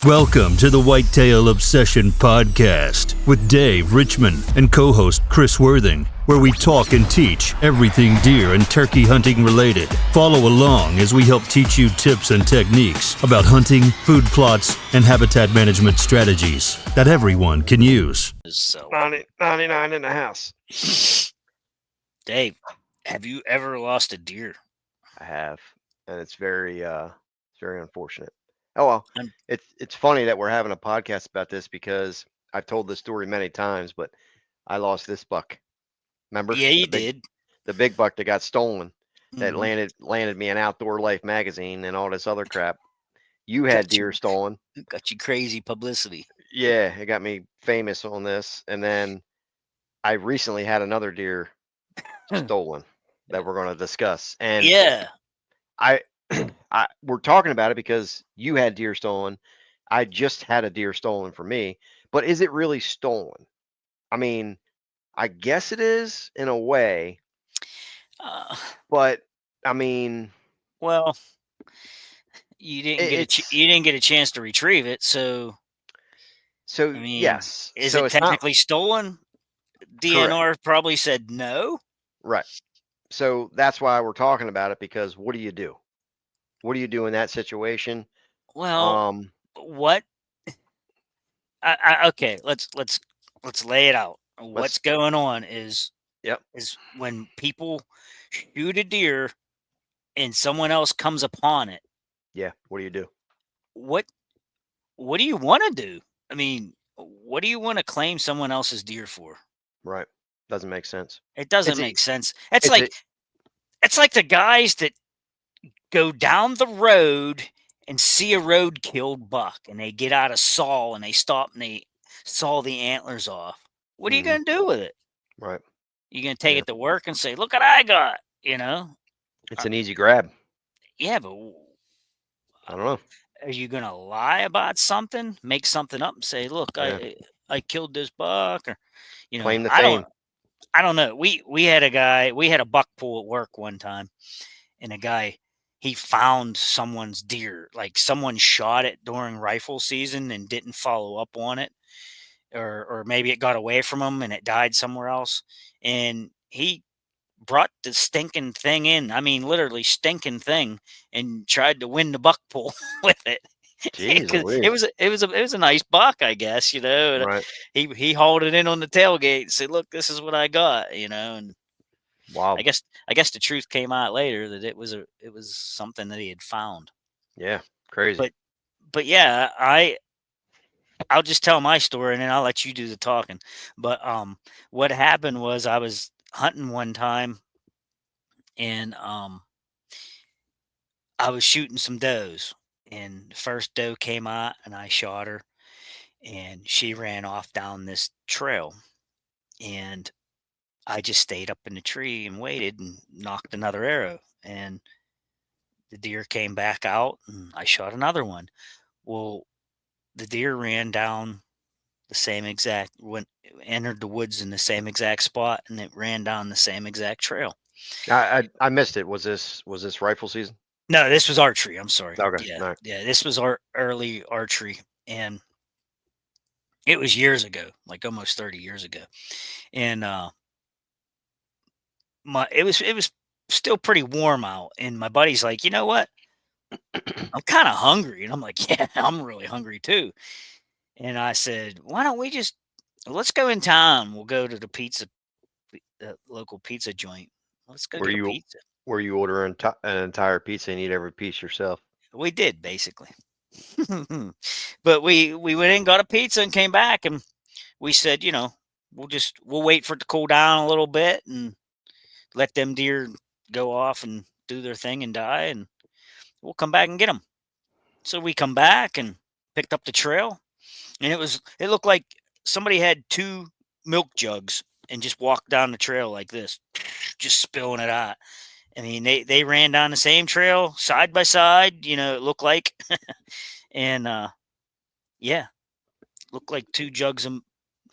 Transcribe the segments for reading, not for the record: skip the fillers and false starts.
Welcome to the Whitetail Obsession Podcast with Dave Richmond and co-host Chris Worthing, where we talk and teach everything deer and turkey hunting related. Follow along as we help teach you tips and techniques about hunting, food plots, and habitat management strategies that everyone can use. So, 99 in the house. Dave, have you ever lost a deer? I have, and it's very unfortunate. Oh well, I'm- it's funny that we're having a podcast about this because I've told this story many times, but I lost this buck. Remember? Yeah, you did. The big buck that got stolen, that Mhm. landed me an Outdoor Life magazine and all this other crap. You had deer stolen. Got you crazy publicity. Yeah, it got me famous on this, and then I recently had another deer stolen that we're going to discuss. And Yeah. we're talking about it because you had deer stolen. I just had a deer stolen from me, but is it really stolen? I mean, I guess it is in a way, Uh, but I mean, well, you didn't get it's you didn't get a chance to retrieve it, so so I mean, yes. is So it it's not technically stolen? correct, DNR probably said no. right? So that's why we're talking about it because what do you do? What do you do in that situation? Well, Um, what? Okay, let's lay it out. What's let's going on is yep, when people shoot a deer and someone else comes upon it. yeah. What do you do? What what do you want to do? I mean, what do you want to claim someone else's deer for? Right? Doesn't make sense. It doesn't It's make a sense. it's a It's like the guys that go down the road and see a road-killed buck, and they get out a saw and they stop and they saw the antlers off. What are you mhm, gonna do with it? right. You gonna take Yeah, it to work and say, "Look what I got," you know? it's Uh, an easy grab. yeah, but I don't know. are you gonna lie about something? Make something up and say, "Look, Yeah, I killed this buck," or claim the I fame. don't know. We had a guy. We had a buck pull at work one time, and a guy he found someone's deer. Like someone shot it during rifle season and didn't follow up on it, or maybe it got away from him and it died somewhere else. And he brought the stinking thing in. I mean, literally stinking thing, and tried to win the buck pull with it. Jeez Because it Louise. was it was a nice buck, I guess, and Right. he hauled it in on the tailgate and said, "Look, this is what I got," and Wow. I guess the truth came out later that it was something that he had found. Yeah. Crazy. But yeah, I'll just tell my story and then I'll let you do the talking. But what happened was I was hunting one time and I was shooting some does, and the first doe came out and I shot her, and she ran off down this trail, and I just stayed up in the tree and waited and knocked another arrow, and the deer came back out and I shot another one. Well, the deer ran down the same exact went entered the woods in the same exact spot, and it ran down the same exact trail. I missed it. Was this rifle season? No, this was archery. I'm sorry. Okay. Yeah, All right. yeah, this was our early archery, and it was years ago, like almost 30 years ago. And my it was still pretty warm out, and my buddy's like, you know what? I'm kind of hungry, and I'm like, yeah, I'm really hungry too. And I said, why don't we just let's go in town? We'll go to the local pizza joint. Let's go Were get a you pizza. were you ordering an entire pizza and eat every piece yourself? We did basically. But we went and got a pizza and came back, and we said, we'll wait for it to cool down a little bit and let them deer go off and do their thing and die, and we'll come back and get them. So we come back and picked up the trail, and it looked like somebody had two milk jugs and just walked down the trail like this, just spilling it out. I mean, they ran down the same trail side by side, it looked like, and yeah, looked like two jugs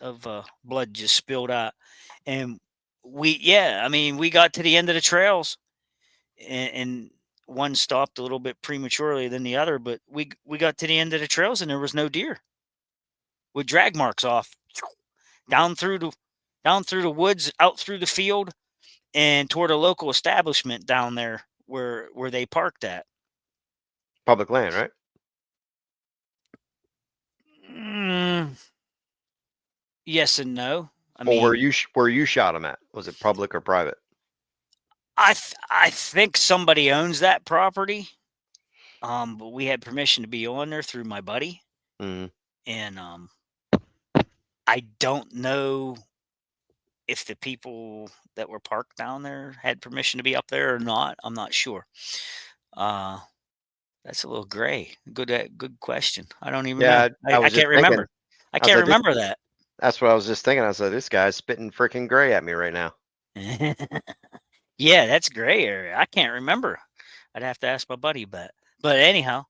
of blood just spilled out. And I mean, we got to the end of the trails, and one stopped a little bit prematurely than the other, but we got to the end of the trails and there was no deer with drag marks off down through the woods, out through the field, and toward a local establishment down there where they parked at. Public land, right? Mm, yes and no. I Well, mean, where you shot them at? Was it public or private? I think somebody owns that property. But we had permission to be on there through my buddy, Mm. and I don't know if the people that were parked down there had permission to be up there or not. I'm not sure. Uh, that's a little gray. Good question. I don't even know. Yeah, I I was just can't thinking. remember. I I was can't like, remember that. that's what I was just thinking. I was like, this guy's spitting freaking gray at me right now. Yeah, that's gray area. I can't remember. I'd have to ask my buddy, but anyhow,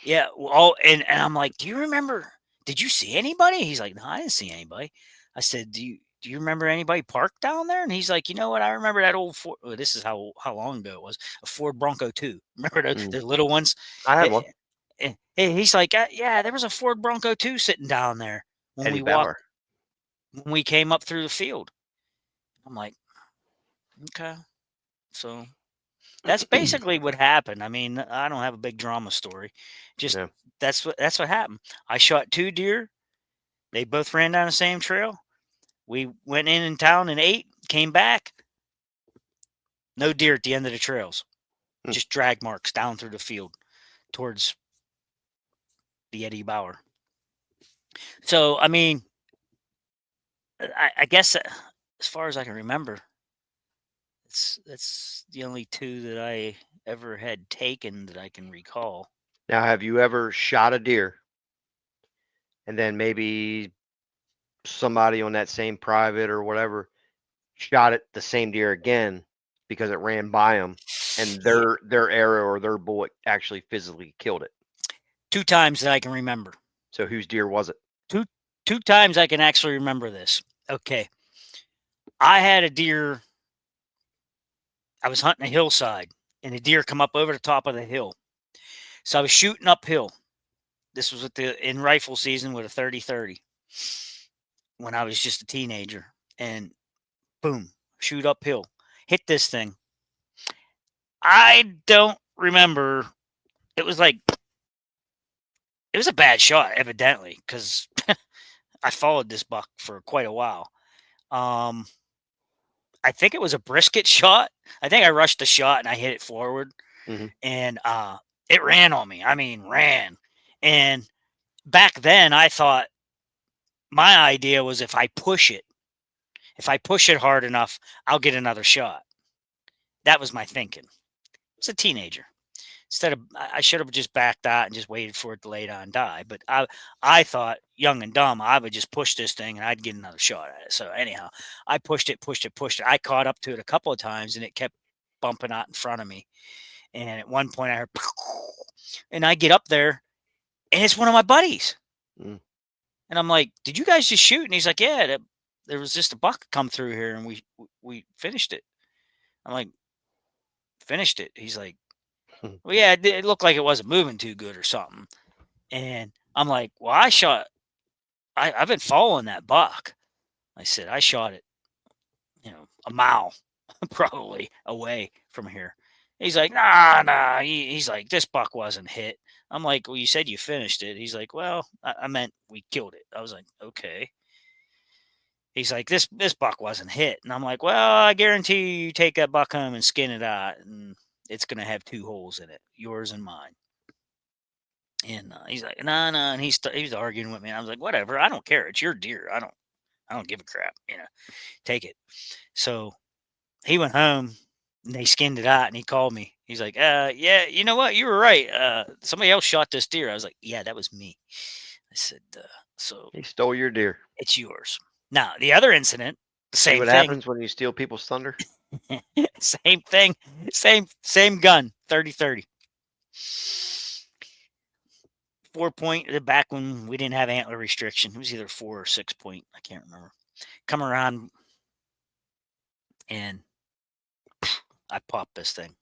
yeah. Well, and I'm like, do you remember? Did you see anybody? He's like, no, I didn't see anybody. I said, do you remember anybody parked down there? And he's like, you know what? I remember that old Ford. Well, this is how long ago it was. A Ford Bronco 2. Remember Mm. the little ones? I had Eh, one. He's like, yeah, there was a Ford Bronco 2 sitting down there when Eddie we walked Bauer. when we came up through the field. I'm like, okay, so that's basically what happened. I mean, I don't have a big drama story. Just Yeah. that's what happened. I shot 2 deer. They both ran down the same trail. We went in town and ate, came back. No deer at the end of the trails. Hmm. Just drag marks down through the field towards the Eddie Bauer. So, I mean, I guess as far as I can remember, that's the only 2 that I ever had taken that I can recall. Now, have you ever shot a deer and then maybe somebody on that same private or whatever shot it the same deer again because it ran by them and Yeah, their arrow or their bullet actually physically killed it? 2 times that I can remember. So whose deer was it? Two two times I can actually remember this. Okay. I had a deer. I was hunting a hillside and a deer come up over the top of the hill. So I was shooting uphill. This was in rifle season with a 30-30 when I was just a teenager. And boom, shoot uphill. Hit this thing. I don't remember. It was like it was a bad shot, evidently, because I followed this buck for quite a while. Um, I think it was a brisket shot. I think I rushed the shot and I hit it forward, Hmm. and it ran on me. I mean, ran. And back then, I thought my idea was if I push it hard enough, I'll get another shot. That was my thinking. I was a teenager. Instead of I should have just backed out and just waited for it to lay down and die. But I thought, young and dumb, I would just push this thing and I'd get another shot at it. So anyhow, I pushed it. I caught up to it a couple of times and it kept bumping out in front of me. And at one point I heard, and I get up there and it's one of my buddies. Mm. And I'm like, did you guys just shoot? And he's like, yeah, there was just a buck come through here and we finished it. I'm like, finished it. He's like, well, yeah, it looked like it wasn't moving too good or something. And I'm like, well, I've been following that buck. I said, I shot it, a mile probably away from here. He's like, nah. He's like, this buck wasn't hit. I'm like, well, you said you finished it. He's like, well, I meant we killed it. I was like, okay. He's like, this buck wasn't hit. And I'm like, well, I guarantee you take that buck home and skin it out, and it's going to have 2 holes in it, yours and mine. And he's like, no, and he was arguing with me. And I was like, whatever, I don't care. It's your deer. I don't give a crap. Take it. So he went home and they skinned it out. And he called me. He's like, yeah, you know what? You were right. Somebody else shot this deer. I was like, yeah, that was me. I said, so He stole your deer. it's yours. Now the other incident, the See same what thing. happens when you steal people's thunder? Same thing. Same gun. 30-30. 4-point back when we didn't have antler restriction. It was either 4 or 6-point. I can't remember. Come around and I popped this thing.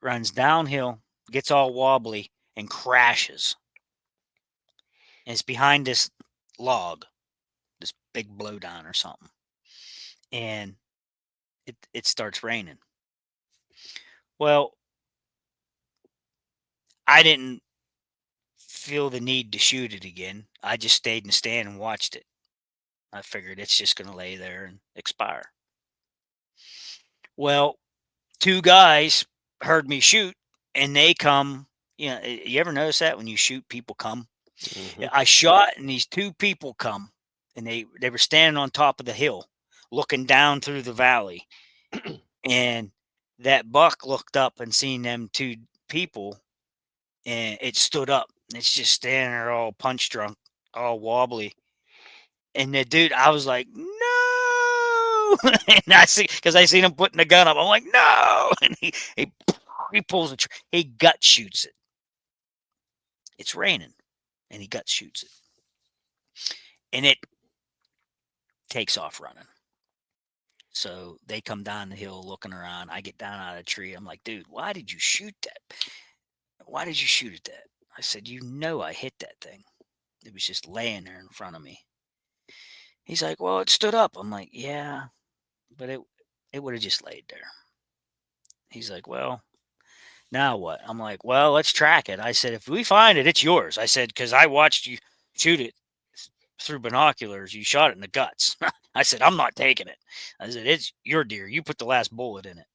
It runs downhill, gets all wobbly, and crashes. And it's behind this log, this big blowdown or something. And it starts raining. Well, I didn't feel the need to shoot it again. I just stayed in the stand and watched it. I figured it's just going to lay there and expire. Well, two guys heard me shoot and they come. You ever notice that when you shoot, people come? Mhm. I shot and these two people come and they were standing on top of the hill looking down through the valley. And that buck looked up and seen them two people and it stood up. It's just standing there all punch drunk, all wobbly. And the dude, I was like, no. And I see, because I seen him putting the gun up. I'm like, no. And he pulls he gut shoots it. It's raining and he gut shoots it. And it takes off running. So they come down the hill looking around. I get down out of the tree. I'm like, dude, why did you shoot that? Why did you shoot at that? I said, I hit that thing. It was just laying there in front of me. He's like, well, it stood up. I'm like, yeah, but it would have just laid there. He's like, well, now what? I'm like, well, let's track it. I said, if we find it, it's yours. I said, because I watched you shoot it through binoculars. You shot it in the guts. I said, I'm not taking it. I said, it's your deer. You put the last bullet in it.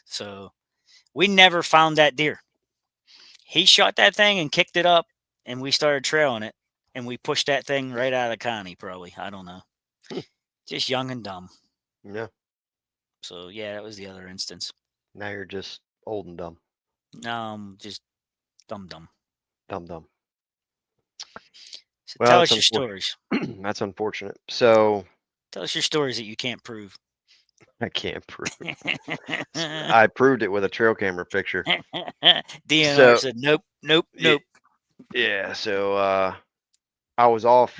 So we never found that deer. He shot that thing and kicked it up, and we started trailing it, and we pushed that thing right out of the county, probably. I don't know. Just young and dumb. Yeah. So, yeah, that was the other instance. Now you're just old and dumb. Just dumb. Dumb. So Well, tell that's us your stories. That's unfortunate. So Tell us your stories that you can't prove. I can't prove. I proved it with a trail camera picture. DNR So said, nope. yeah. So I was off.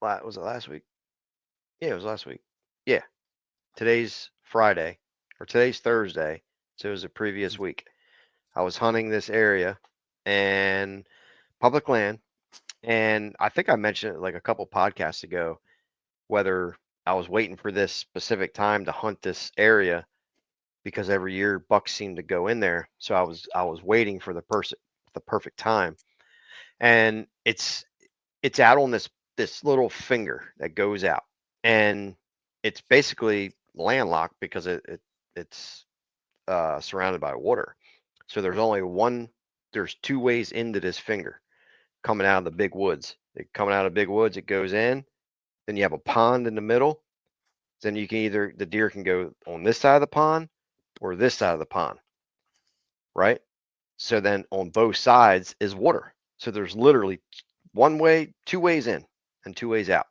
Was it last week? Yeah, it was last week. Yeah. Today's Friday or today's Thursday. So it was the previous week. I was hunting this area and public land. And I think I mentioned it like a couple podcasts ago, whether I was waiting for this specific time to hunt this area because every year bucks seem to go in there. So I was waiting for the perfect time. And it's out on this little finger that goes out. And it's basically landlocked because it's surrounded by water. So there's two ways into this finger coming out of the big woods. Coming out of big woods, it goes in. Then you have a pond in the middle. Then you can the deer can go on this side of the pond or this side of the pond, right? So then on both sides is water. So there's literally two ways in and two ways out.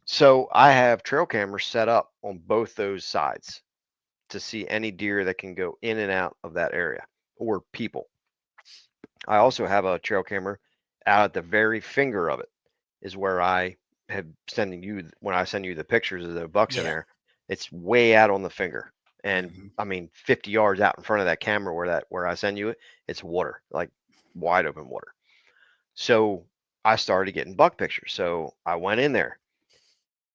So I have trail cameras set up on both those sides to see any deer that can go in and out of that area or people. I also have a trail camera out at the very finger of it is where I have sending you when I send you the pictures of the bucks in Yeah. there. It's way out on the finger. And Mhm. I mean 50 yards out in front of that camera where I send you it, it's water, like wide open water. So I started getting buck pictures. So I went in there,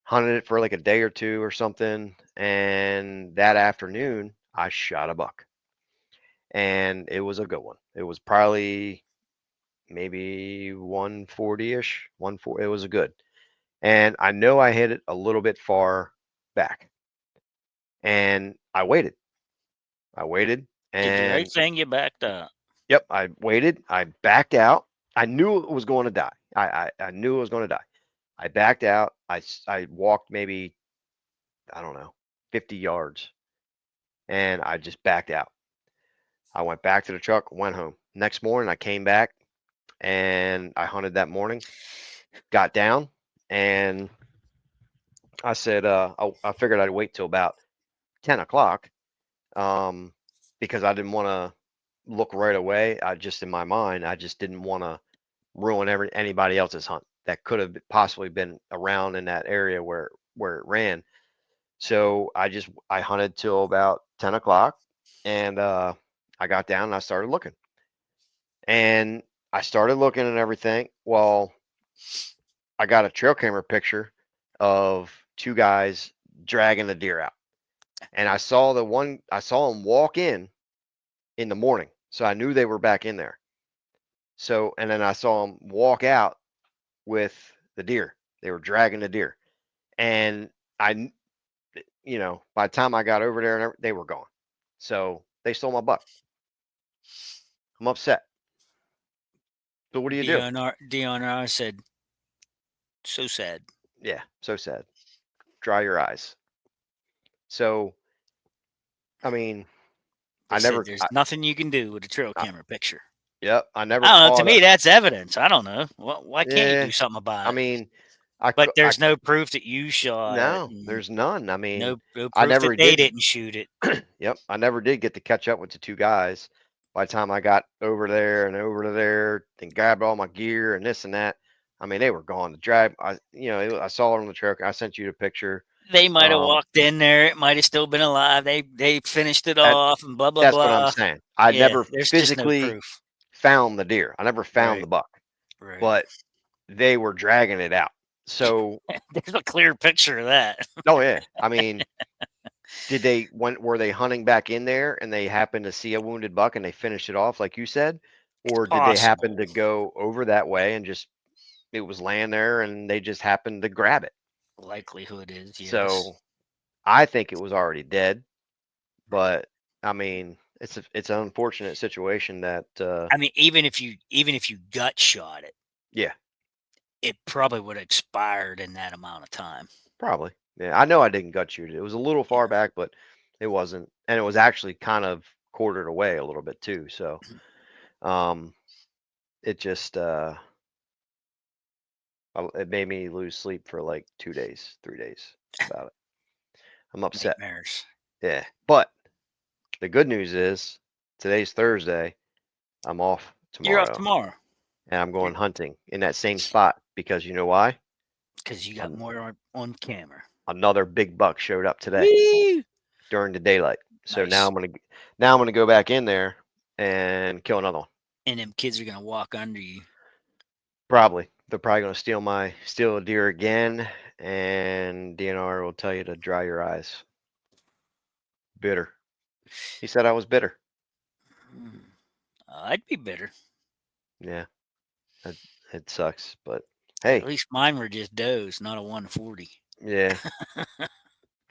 hunted it for like a day or two or something, and that afternoon I shot a buck. And it was a good one. It was probably maybe 140-ish, 140. It was a good. And I know I hit it a little bit far back. And I waited. Did the right And thing. You backed up. yep, I waited. I backed out. I knew it was going to die. I knew it was going to die. I backed out. I walked maybe, I don't know, 50 yards and I just backed out. I went back to the truck, went home. Next morning, I came back and I hunted that morning, got down, and I said, I figured I'd wait till about 10 o'clock because I didn't want to look right away. In my mind, I just didn't want to ruin anybody else's hunt that could have possibly been around in that area where it ran. So I hunted till about 10 o'clock And I got down and I started looking. And I started looking and everything. Well, I got a trail camera picture of two guys dragging the deer out. And I saw them walk in the morning. So I knew they were back in there. So, and then I saw them walk out with the deer. They were dragging the deer. And I, by the time I got over there, they were gone. So they stole my buck. I'm upset. So what do you do? DNR said, so sad. Yeah, so sad. Dry your eyes. So, I mean, They I said never, there's nothing you can do with a trail camera picture. yep, I never I don't know. To caught me, that's evidence. I don't know. Why can't you yeah, do something about I it? mean, But there's no proof that you shot it, no, and there's none. I mean, no I proof that never they did. didn't shoot it. Yep, I never did get to catch up with the two guys. By the time I got over there and grabbed all my gear and this and that, I mean, they were gone. The drag, I saw it on the trail. I sent you the picture. They might have Um, walked in there. It might have still been alive. They finished it that off and blah blah that's what I'm blah. saying. I Yeah, never there's just no physically proof. found the deer. I never found the Right, buck, right. but they were dragging it out. So, There's a clear picture of that. oh yeah, I mean, were they hunting back in there and they happened to see a wounded buck and they finished it off like you said, It's or did they happen possible. to go over that way and just it was laying there and they just happened to grab it? Likelihood is yes. So I think it was already dead, but I mean, it's an unfortunate situation that I mean, even if you gut shot it, yeah, it probably would have expired in that amount of time. probably. Yeah, I know I didn't gut shoot it. It was a little far back, but it wasn't, and it was actually kind of quartered away a little bit too. So um it just it made me lose sleep for like 2 days, 3 days about it. I'm upset. Nightmares. Yeah. But the good news is today's Thursday. I'm off You're off tomorrow tomorrow and I'm going hunting in that same spot because you know why? because you got An- more on camera. Another big buck showed up today Woo! during the daylight. So Nice. now I'm gonna go back in there and kill another one. And them kids are gonna walk under you. Probably. They're probably gonna steal a deer again, and DNR will tell you to dry your eyes. Bitter. He said I was bitter. Hmm. I'd be bitter. Yeah. It, it sucks, but At hey, least mine were just does, not a 140. yeah.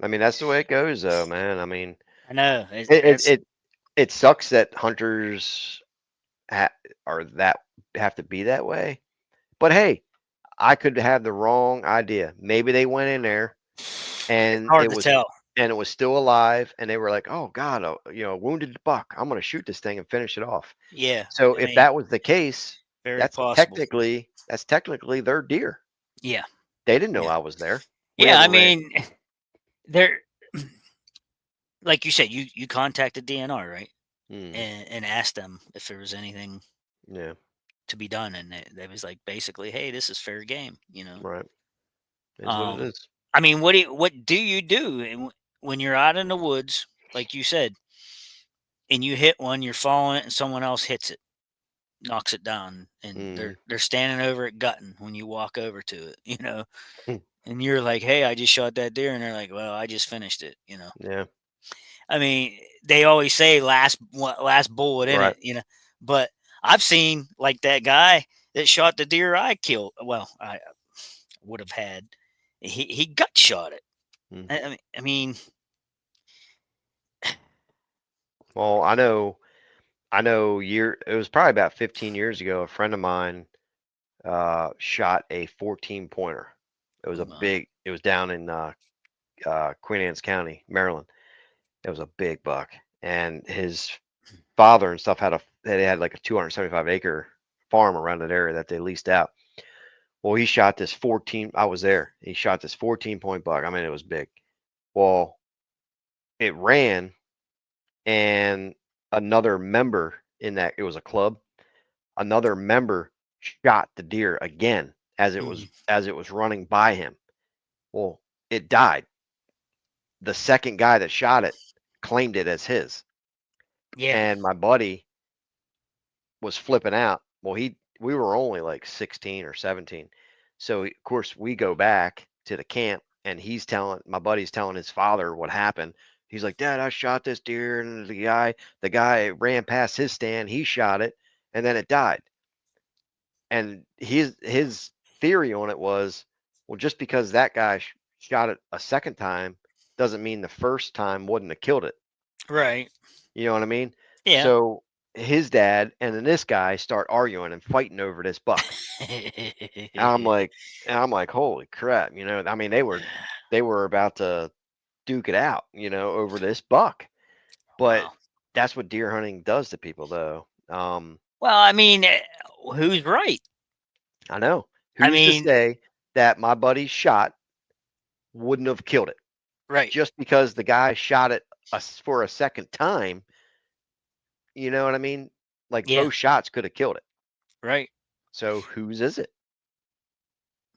I mean, that's the way it goes, though, man. I mean, I know. it it That's it, it sucks that hunters ha- are that have to be that way. But hey, I could have the wrong idea. Maybe they went in there it's and hard to tell. it was still alive, and they were like, "Oh God, wounded buck. I'm gonna shoot this thing and finish it off." Yeah, So I if mean, that was the case, very that's possible. technically their deer. Yeah, They didn't know yeah, I was there. We yeah. I never ran. mean, there, like you said, you contacted DNR, right? Mm, And asked them if there was anything yeah, to be done, and they was like basically, hey, this is fair game, right. Is what it Um, is. I mean, what do you do when you're out in the woods, like you said, and you hit one, you're following it, and someone else hits it, knocks it down, and Mm, they're standing over it gutting when you walk over to it. And you're like, hey, I just shot that deer, and they're like, well, I just finished it. yeah, I mean, they always say last bullet in right. it. But I've seen like that guy that shot the deer I killed. Well, I would have had. He gut shot it. Mm. I mean, Well, I know it was probably about 15 years ago, a friend of mine shot a 14 pointer. oh my, It was down in Queen Anne's County, Maryland. It was a big buck. And his father and stuff they had like a 275-acre farm around that area that they leased out. Well, he shot this 14. I was there. He shot this 14-point buck. I mean, it was big. Well, it ran, and another member it was a club. Another member shot the deer again mm, as it was running by him. Well, it died. The second guy that shot it claimed it as his. Yeah. And my buddy was flipping out. Well, we were only like 16 or 17. So of course we go back to the camp and my buddy's telling his father what happened. He's like, "Dad, I shot this deer and the guy ran past his stand, he shot it and then it died." And his theory on it was, well, just because that guy shot it a second time doesn't mean the first time wouldn't have killed it. Right. You know what I mean? Yeah. So his dad and then this guy start arguing and fighting over this buck. And I'm like, holy crap, I mean, they were about to duke it out, over this buck. But Wow. that's what deer hunting does to people though. Well, I mean, who's right? I know. I Who's to mean, say that my buddy's shot wouldn't have killed it? right. Just because the guy shot it for a second time, you know what I mean? Like Yeah. both shots could have killed it. Right. So whose is it?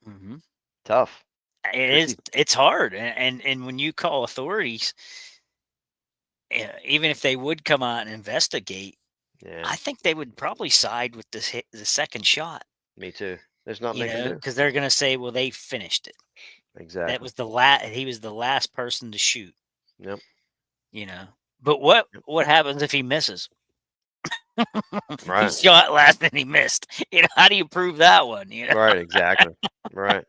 Hmm. Tough. It is. Tricky. It's hard, and when you call authorities, even if they would come out and investigate, Yeah, I think they would probably side with the second shot. me too. There's nothing they can do. Because they're gonna say, well, they finished it. That Exactly. was he was the last person to shoot. Yep. You know. But what Yep. what happens if he misses? He Right. shot last and he missed. How do you prove that one? Right. Exactly. Right.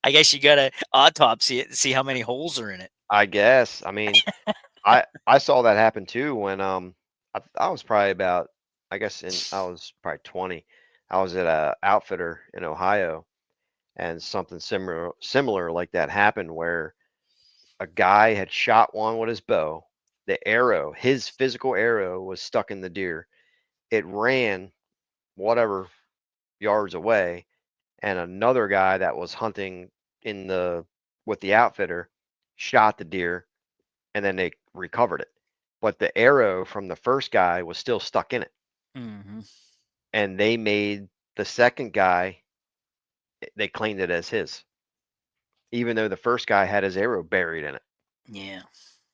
I guess you gotta autopsy it and see how many holes are in it. I guess. I mean, I saw that happen too when I was probably about I was probably 20. I was at a outfitter in Ohio and something similar like that happened where a guy had shot one with his bow. The arrow, his physical arrow was stuck in the deer. It ran whatever yards away and another guy that was hunting in the with the outfitter shot the deer and then they recovered it. But the arrow from the first guy was still stuck in it. Hmm. And they made the second guy, they claimed it as his, even though the first guy had his arrow buried in it. Yeah.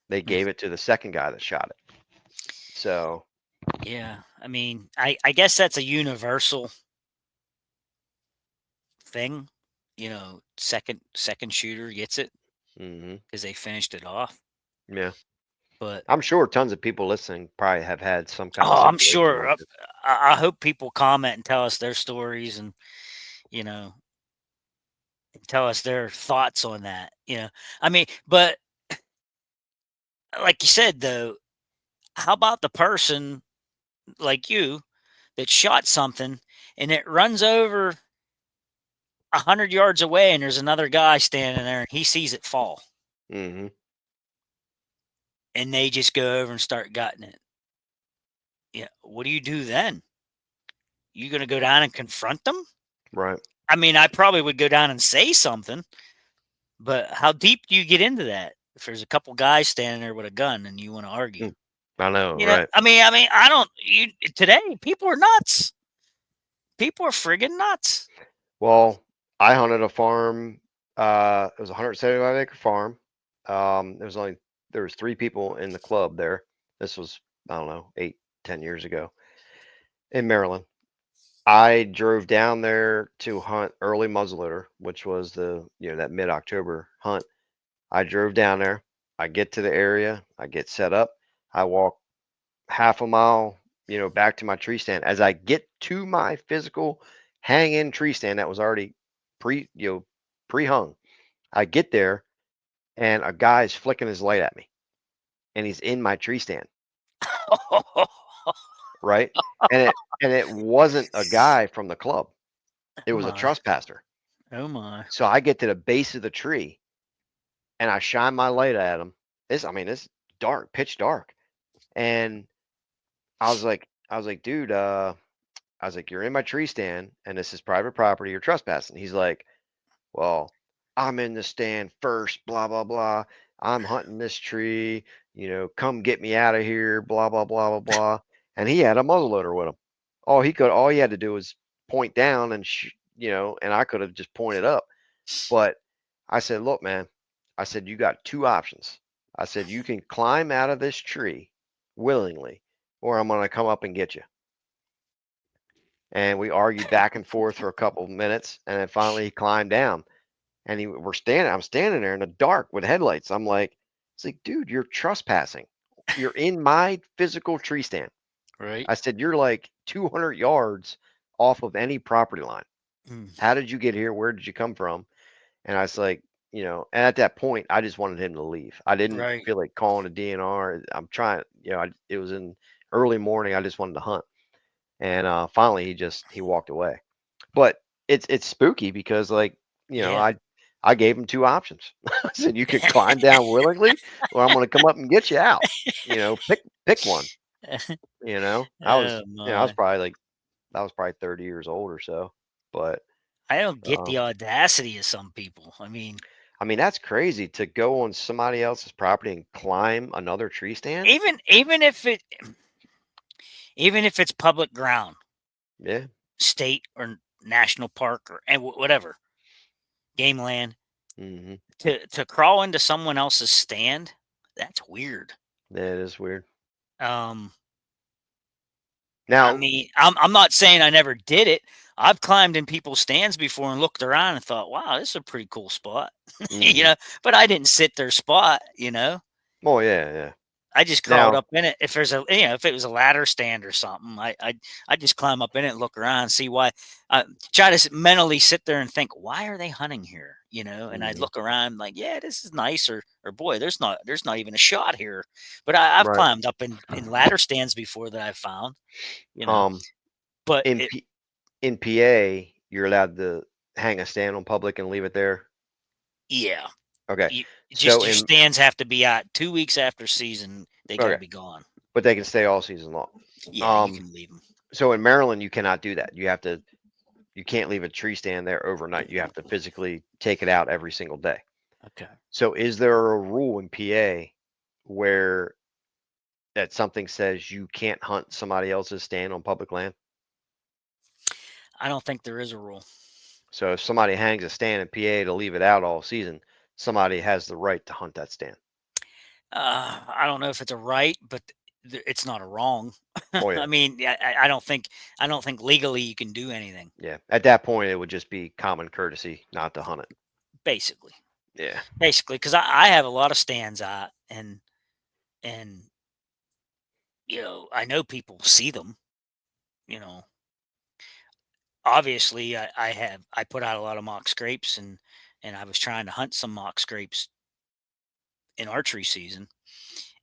They Mm. gave it to the second guy that shot it. So, Yeah. I mean, I guess that's a universal thing. Second shooter gets it mhm, because they finished it off. yeah. But I'm sure tons of people listening probably have had some kind of oh, I'm situation sure. like this. I hope people comment and tell us their stories and you know tell us their thoughts on that. I mean, but like you said though, how about the person like you that shot something and it runs over 100 yards away and there's another guy standing there and he sees it fall Mhm, and they just go over and start gutting it. Yeah, what do you do then? You gonna go down and confront them? right. I mean, I probably would go down and say something, but how deep do you get into that? If there's a couple guys standing there with a gun and you want to argue, Mm, I know, right. I mean, I don't. Today people are nuts. People are friggin' nuts. Well, I hunted a farm, it was a 175-acre farm. There was 3 people in the club there. This was, I don't know, 8, 10 years ago in Maryland. I drove down there to hunt early muzzleloader, which was that mid-October hunt. I drove down there. I get to the area. I get set up. I walk half a mile, back to my tree stand. As I get to my physical hang-in tree stand that was already pre-hung, I get there and a guy's flicking his light at me, and he's in my tree stand, Oh right? And it wasn't a guy from the club. It was a my! trespasser. Oh my! So I get to the base of the tree and I shine my light at him. I mean, it's dark, pitch dark. And I was like, dude, I was like, you're in my tree stand and this is private property. You're trespassing. He's like, well, I'm in the stand first, blah, blah, blah. I'm hunting this tree, come get me out of here, blah, blah, blah, blah, blah. And he had a muzzleloader with him. All he had to do was point down and I could have just pointed up. But I said, look, man, I said, you got 2 options. I said, you can climb out of this tree willingly or I'm going to come up and get you. And we argued back and forth for a couple of minutes, and then finally he climbed down. And I'm standing there in the dark with headlights. I'm like, it's like, dude, you're trespassing. You're in my physical tree stand. Right. I said, you're like 200 yards off of any property line. Mm. How did you get here? Where did you come from? And I was like, and at that point, I just wanted him to leave. I didn't Right. feel like calling a DNR. I'm trying, it was in early morning. I just wanted to hunt. And finally, he walked away. But it's spooky because, like, Yeah. I gave him two options. I said, you could climb down willingly, or I'm going to come up and get you out. Pick one. Oh I was my. probably like, I was probably 30 years old or so. But I don't get um, the audacity of some people. I mean, that's crazy to go on somebody else's property and climb another tree stand. Even if it's public ground, Yeah. state or national park or whatever, game land, Hmm. to crawl into someone else's stand, that's weird. Yeah, it is weird. Um, Now, I'm not saying I never did it. I've climbed in people's stands before and looked around and thought, "Wow, this is a pretty cool spot," hmm But I didn't sit their spot. oh yeah, yeah. I just crawled Now, up in it. If there's if it was a ladder stand or something, I just climb up in it and look around, see why. Try to mentally sit there and think, why are they hunting here? And I'd hmm look around like, yeah, this is nice, or boy, there's not even a shot here. But I've right. climbed up in ladder stands before that I found, you know. Um, But in in PA, you're allowed to hang a stand on public and leave it there. yeah, Okay. you, So just your in stands have to be out 2 weeks after season. They got to okay, be gone. but they can stay all season long. Yeah, you Um, can leave them. so in Maryland, you cannot do that. You can't leave a tree stand there overnight. You have to physically take it out every single day. Okay. So is there a rule in PA where that something says you can't hunt somebody else's stand on public land? I don't think there is a rule. So if somebody hangs a stand in PA to leave it out all season, somebody has the right to hunt that stand. I don't know if it's a right, but it's not a wrong. Oh yeah, Yeah, I don't think legally you can do anything. yeah. At that point, it would just be common courtesy not to hunt it. Basically, Yeah. because I have a lot of stands out, and I know people see them. You know, Obviously, I put out a lot of mock scrapes, and I was trying to hunt some mock scrapes in archery season,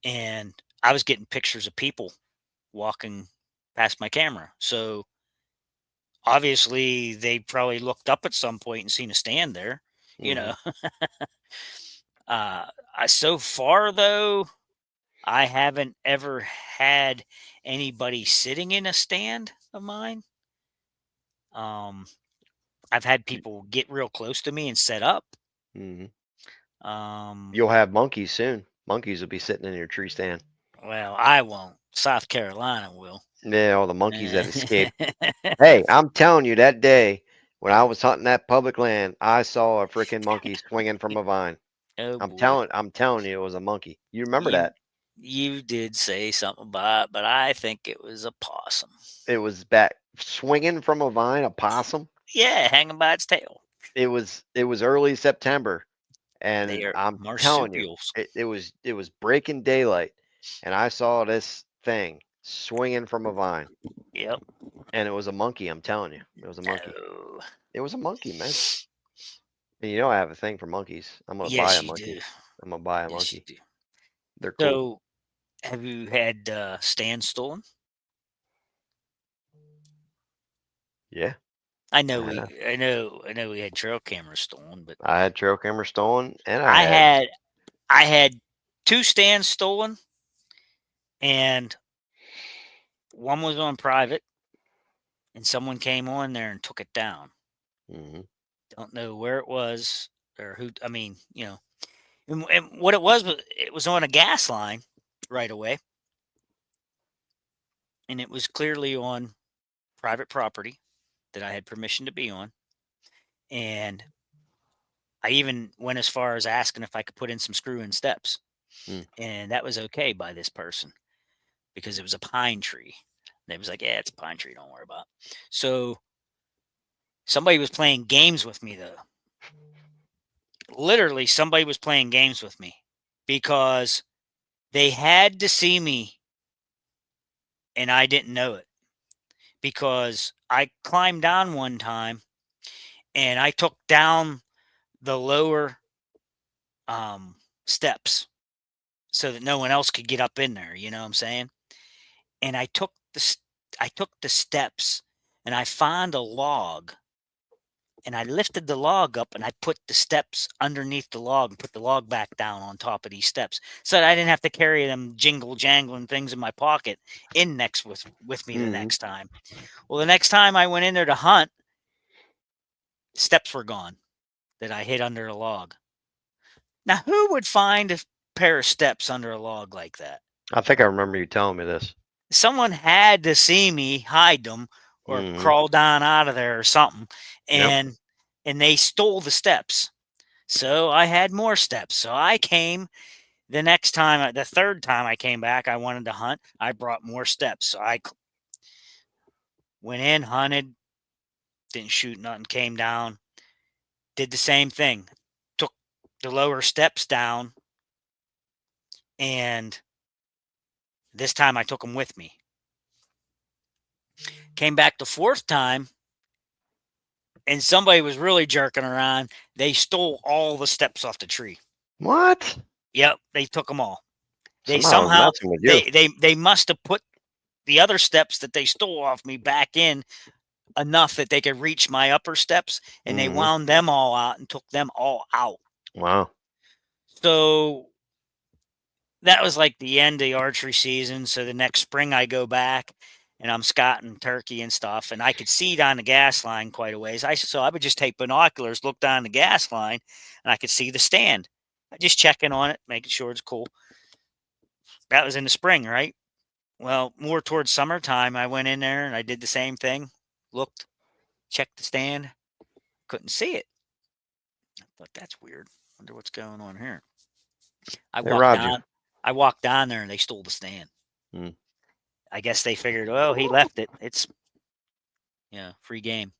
and I was getting pictures of people walking past my camera. So obviously, they probably looked up at some point and seen a stand there. You Hmm. know, uh, so far though, I haven't ever had anybody sitting in a stand of mine. Um, I've had people get real close to me and set up. Hmm. Um, You'll have monkeys soon. Monkeys will be sitting in your tree stand. well, I won't. South Carolina will. Yeah, all the monkeys that escaped. Hey, I'm telling you, that day when I was hunting that public land, I saw a freaking monkey swinging from a vine. Oh boy. I'm telling you, it was a monkey. You remember You that? you did say something about it, but I think it was a possum. It was back swinging from a vine, a possum. Yeah, hanging by its tail. It was early September, They and are I'm telling you, marsupials. it was breaking daylight, and I saw this thing swinging from a vine, Yep. and it was a monkey. I'm telling you, it was a monkey. Oh, It was a monkey, man. And I have a thing for monkeys. I'm gonna buy yes, a you do. monkey. I'm gonna buy a Yes, you monkey. do. They're cool. So, have you had stands stolen? Yeah, I know I have. we had trail cameras stolen, but I had trail camera stolen, and I I had. had I had two stands stolen, and one was on private, and someone came on there and took it down. Hmm. Don't know where it was or who. And what it was on a gas line right away, and it was clearly on private property that I had permission to be on. And I even went as far as asking if I could put in some screw in steps, Mm. and that was okay by this person. because it was a pine tree. They was like, yeah, it's a pine tree. Don't worry about it. So somebody was playing games with me, though. Literally, somebody was playing games with me because they had to see me and I didn't know it, because I climbed down one time and I took down the lower steps so that no one else could get up in there. You know what I'm saying? And I took the steps and I found a log and I lifted the log up and I put the steps underneath the log and put the log back down on top of these steps so that I didn't have to carry them jingle jangling things in my pocket in next with me the next time. Well, the next time I went in there to hunt, steps were gone that I hid under a log. Now, who would find a pair of steps under a log like that? I think I remember you telling me this. Someone had to see me hide them or crawl down out of there or something, Yep. and they stole the steps. So I had more steps. So I came the next time, the third time I came back, I wanted to hunt. I brought more steps. So I went in, hunted, didn't shoot nothing, came down, did the same thing, took the lower steps down, and this time I took them with me. Came back the fourth time, and somebody was really jerking around. They stole all the steps off the tree. What? Yep, they took them all. They Somebody was somehow messing with you. they must have put the other steps that they stole off me back in enough that they could reach my upper steps, and they wound them all out and took them all out. Wow. So that was like the end of the archery season. So the next spring I go back and I'm scotting turkey and stuff, and I could see down the gas line quite a ways. So I would just take binoculars, look down the gas line, and I could see the stand. I just checking on it, making sure it's cool. That was in the spring, right? Well, more towards summertime, I went in there and I did the same thing. Looked, checked the stand, couldn't see it. I thought that's weird. Wonder what's going on here. I They walked robbed you. down. I walked down there and they stole the stand. I guess they figured, well, he left it. It's free game.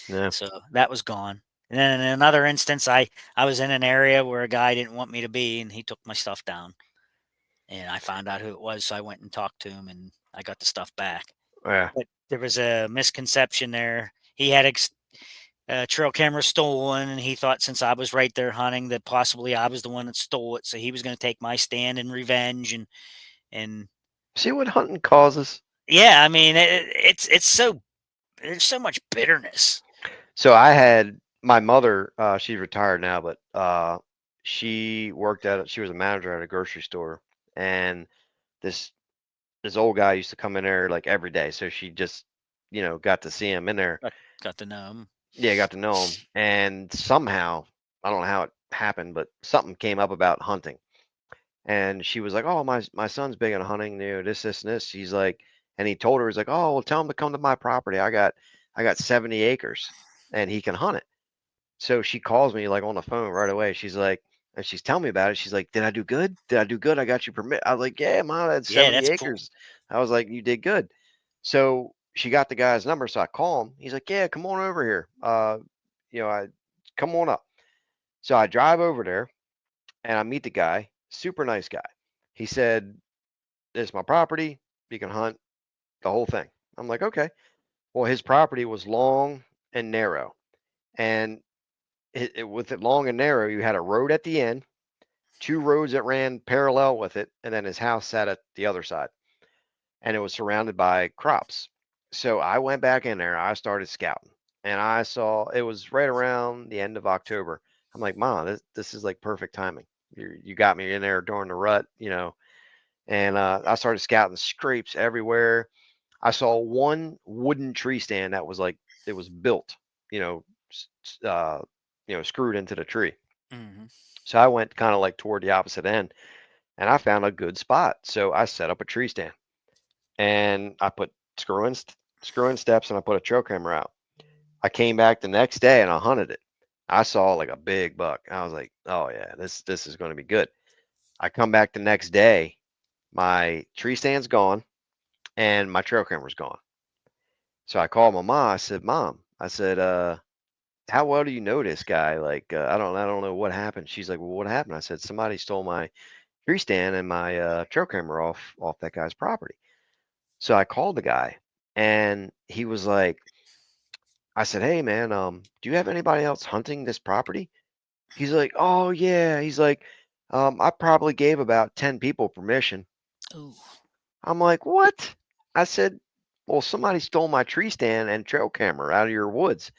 Yeah. So that was gone. And then in another instance, I was in an area where a guy didn't want me to be, and he took my stuff down. And I found out who it was, so I went and talked to him, and I got the stuff back. Yeah. But there was a misconception there. He had a trail camera stolen, and he thought since I was right there hunting that possibly I was the one that stole it, so he was going to take my stand in revenge. And See what hunting causes? yeah, I mean, it's so there's so much bitterness. So I had my mother, she's retired now, but she was a manager at a grocery store, and this old guy used to come in there like every day. So she just, got to see him in there. Got to know him. Yeah, got to know him. And somehow, I don't know how it happened, but something came up about hunting. And she was like, "Oh, my son's big on hunting, this, and this." He's like, and he told her, he's like, "Oh, well, tell him to come to my property. I got 70 acres and he can hunt it." So she calls me like on the phone right away. She's like, and she's telling me about it. She's like, "Did I do good? Did I do good? I got you permit." I was like, "Yeah, Mom, I had Yeah, 70 that's cool. acres." I was like, "You did good." So she got the guy's number. So I call him. He's like, "Yeah, come on over here. I come on up." So I drive over there and I meet the guy. Super nice guy. He said, "This is my property. You can hunt the whole thing." I'm like, "Okay." Well, his property was long and narrow, and with it long and narrow, you had a road at the end, two roads that ran parallel with it, and then his house sat at the other side, and it was surrounded by crops. So I went back in there. I started scouting, and I saw it was right around the end of October. I'm like, "Mom, this is like perfect timing. You got me in there during the rut. And I started scouting scrapes everywhere. I saw one wooden tree stand that was like it was built, you know, screwed into the tree. Mm-hmm. So I went kind of like toward the opposite end, and I found a good spot. So I set up a tree stand, and I put screw in steps, and I put a trail camera out. I came back the next day and I hunted it. I saw like a big buck. I was like, "Oh yeah, this is going to be good." I come back the next day, my tree stand's gone. and my trail camera's gone. So I called my mom. I said, "Mom," I said, "how well do you know this guy? Like, I don't know what happened." She's like, "Well, what happened?" I said, "Somebody stole my tree stand and my trail camera off that guy's property." So I called the guy, and he was like, I said, "Hey, man, do you have anybody else hunting this property?" He's like, "Oh yeah." He's like, "I probably gave about 10 people permission." Ooh. I'm like, "What?" I said, "Well, somebody stole my tree stand and trail camera out of your woods."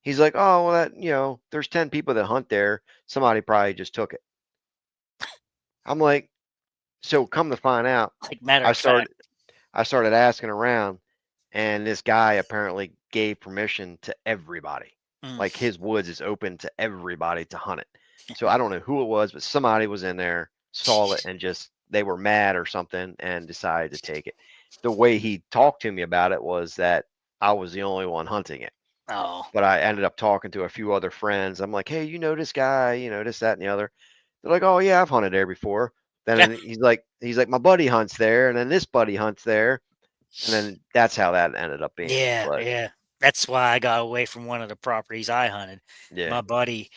He's like, "Oh, well, there's 10 people that hunt there. Somebody probably just took it." I'm like, so come to find out, Like matter I of fact. started I started asking around, and this guy apparently gave permission to everybody. Mm. Like his woods is open to everybody to hunt it. So I don't know who it was, but somebody was in there, saw it, and just they were mad or something and decided to take it. The way he talked to me about it was that I was the only one hunting it. Oh. But I ended up talking to a few other friends. I'm like, "Hey, you know this guy, this, that, and the other." They're like, "Oh yeah, I've hunted there before." Then he's like, "My buddy hunts there, and then this buddy hunts there." And then that's how that ended up being. Yeah, But yeah. That's why I got away from one of the properties I hunted. yeah, My buddy,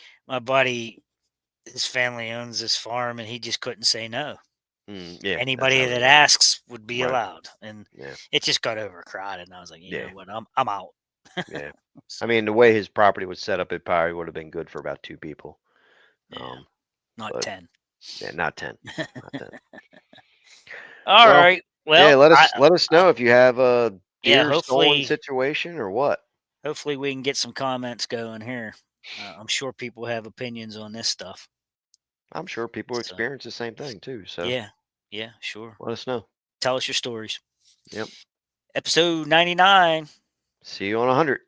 his family owns this farm, and he just couldn't say no. yeah, that's Anybody how it that ended up being. asks would be Right. allowed, and Yeah. it just got overcrowded. And I was like, you know Yeah. what, I'm out. Yeah. I So mean, the way his property was set up, it probably would have been good for about two people. yeah, Um, not but 10. yeah, not 10. Not 10. All Well, right. yeah, Well, let us know if you have a yeah. deer stolen Hopefully, situation or what. hopefully we can get some comments going here. I'm sure people have opinions on this stuff. I'm sure people So experience the same thing too. So yeah, yeah, sure. let us know. Tell us your stories. Yep. Episode 99. See you on 100.